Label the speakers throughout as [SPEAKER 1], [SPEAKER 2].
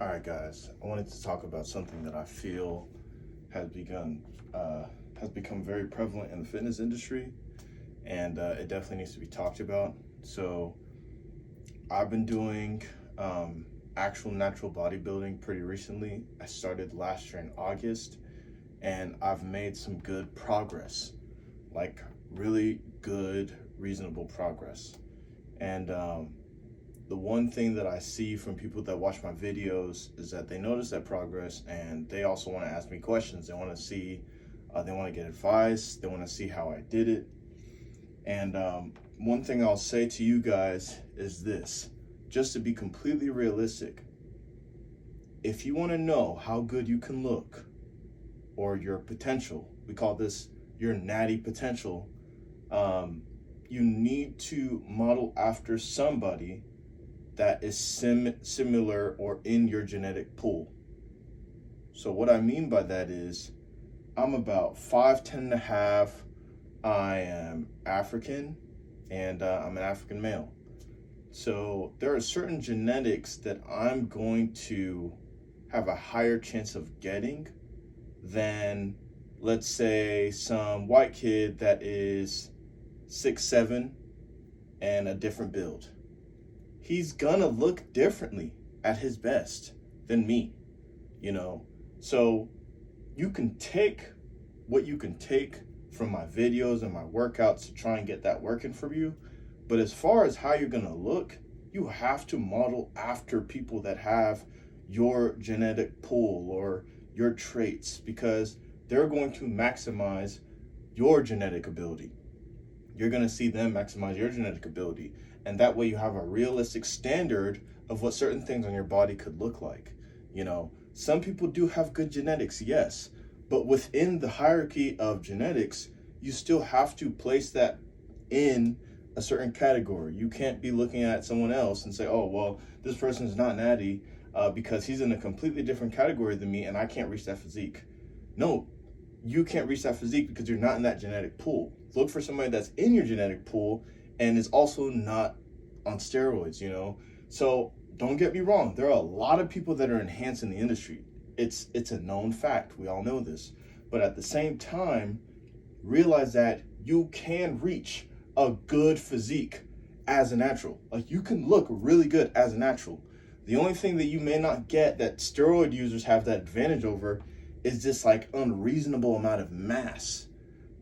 [SPEAKER 1] All right, guys. I wanted to talk about something that I feel has become very prevalent in the fitness industry, and it definitely needs to be talked about. So, I've been doing actual natural bodybuilding pretty recently. I started last year in August, and I've made some good progress, like really good, reasonable progress. And the one thing that I see from people that watch my videos is that they notice that progress, and they also want to ask me questions. They want to see, they want to get advice. They want to see how I did it. And one thing I'll say to you guys is this, just to be completely realistic. If you want to know how good you can look, or your potential, we call this your natty potential, you need to model after somebody that is similar or in your genetic pool. So what I mean by that is I'm about 5'10" and a half. I am African, and I'm an African male. So there are certain genetics that I'm going to have a higher chance of getting than, let's say, some white kid that is 6'7" and a different build. He's gonna look differently at his best than me, So you can take what you can take from my videos and my workouts to try and get that working for you. But as far as how you're gonna look, you have to model after people that have your genetic pool or your traits, because they're going to maximize your genetic ability. You're going to see them maximize your genetic ability. And that way you have a realistic standard of what certain things on your body could look like. Some people do have good genetics, yes, but within the hierarchy of genetics, you still have to place that in a certain category. You can't be looking at someone else and say, oh, well, this person's not natty because he's in a completely different category than me and I can't reach that physique. No, you can't reach that physique because you're not in that genetic pool. Look for somebody that's in your genetic pool and is also not on steroids, So don't get me wrong. There are a lot of people that are enhanced in the industry. It's a known fact. We all know this. But at the same time, realize that you can reach a good physique as a natural. Like, you can look really good as a natural. The only thing that you may not get that steroid users have that advantage over is this like unreasonable amount of mass.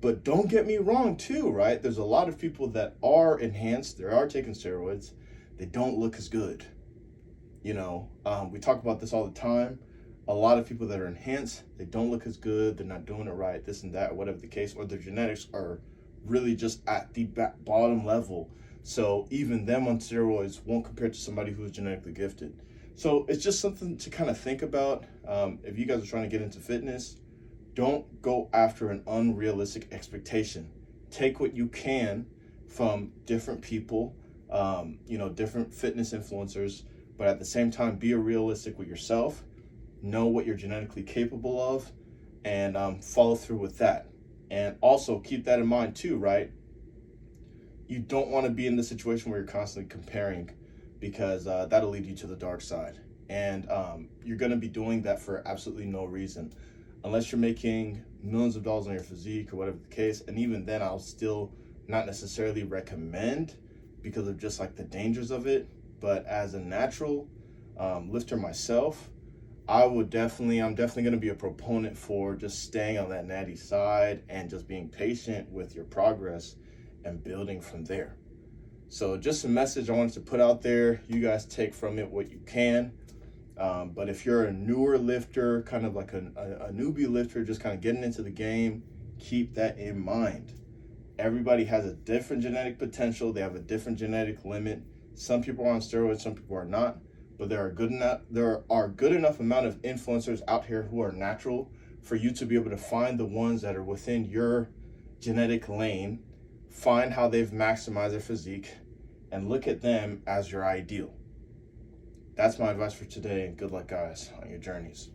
[SPEAKER 1] But don't get me wrong too, right? There's a lot of people that are enhanced, they are taking steroids, they don't look as good. We talk about this all the time. A lot of people that are enhanced, they don't look as good, they're not doing it right, this and that, or whatever the case, or their genetics are really just at the bottom level. So even them on steroids won't compare to somebody who's genetically gifted. So it's just something to kind of think about. If you guys are trying to get into fitness, don't go after an unrealistic expectation. Take what you can from different people, different fitness influencers, but at the same time, be realistic with yourself, know what you're genetically capable of, and follow through with that. And also keep that in mind too, right? You don't want to be in the situation where you're constantly comparing, because that'll lead you to the dark side. And you're going to be doing that for absolutely no reason, unless you're making millions of dollars on your physique or whatever the case. And even then, I'll still not necessarily recommend, because of just like the dangers of it. But as a natural lifter myself, I'm definitely going to be a proponent for just staying on that natty side and just being patient with your progress and building from there. So just a message I wanted to put out there. You guys take from it what you can. But if you're a newer lifter, kind of like a newbie lifter, just kind of getting into the game, keep that in mind. Everybody has a different genetic potential. They have a different genetic limit. Some people are on steroids, some people are not. But there are good enough amount of influencers out here who are natural for you to be able to find the ones that are within your genetic lane, find how they've maximized their physique, and look at them as your ideal. That's my advice for today, and good luck, guys, on your journeys.